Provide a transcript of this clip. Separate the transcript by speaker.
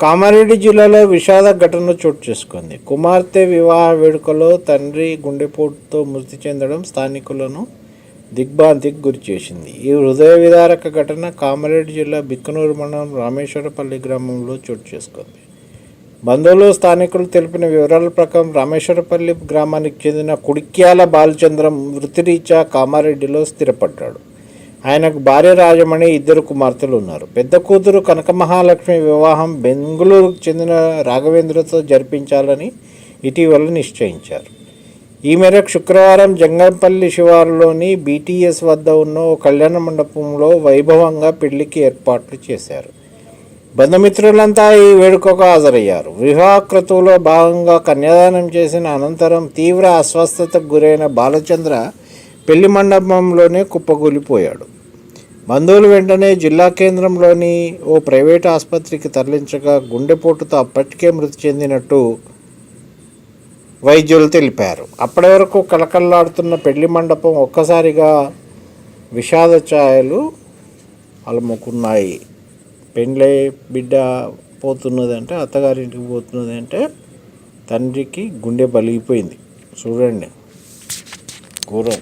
Speaker 1: కామారెడ్డి జిల్లాలో విషాద ఘటన చోటు చేసుకుంది. కుమార్తె వివాహ వేడుకలో తండ్రి గుండెపోటుతో మృతి చెందడం స్థానికులను దిగ్భ్రాంతికి గురిచేసింది. ఈ హృదయ విదారక ఘటన కామారెడ్డి జిల్లా బిక్కనూరు మండలం రామేశ్వరపల్లి గ్రామంలో చోటు చేసుకుంది. బంధువులు, స్థానికులు తెలిపిన వివరాల ప్రకారం రామేశ్వరపల్లి గ్రామానికి చెందిన కుడిక్యాల బాలచంద్రం వృత్తిరీత్యా కామారెడ్డిలో స్థిరపడ్డాడు. ఆయనకు భార్య రాజమణి, 2 కుమార్తెలు ఉన్నారు. పెద్ద కూతురు కనకమహాలక్ష్మి వివాహం బెంగళూరుకు చెందిన రాఘవేంద్రతో జరిపించాలని ఇటీవల నిశ్చయించారు. ఈ మేరకు శుక్రవారం జంగంపల్లి శివారులోని BTS వద్ద ఉన్న ఓ కళ్యాణ మండపంలో వైభవంగా పెళ్లికి ఏర్పాట్లు చేశారు. బంధుమిత్రులంతా ఈ వేడుకకు హాజరయ్యారు. వివాహ క్రతువులో భాగంగా కన్యాదానం చేసిన అనంతరం తీవ్ర అస్వస్థతకు గురైన బాలచంద్ర పెళ్లి మండపంలోనే కుప్పకూలిపోయాడు. బంధువులు వెంటనే జిల్లా కేంద్రంలోని ఓ ప్రైవేటు ఆసుపత్రికి తరలించగా గుండెపోటుతో అప్పటికే మృతి చెందినట్టు వైద్యులు తెలిపారు. అప్పటి వరకు కలకల్లాడుతున్న పెళ్లి మండపం ఒక్కసారిగా విషాద ఛాయలు అలుముకున్నాయి. పెండ్లై బిడ్డ పోతున్నదంటే, అత్తగారింటికి పోతున్నది అంటే తండ్రికి గుండె బలిగిపోయింది. చూడండి, ఘోరం.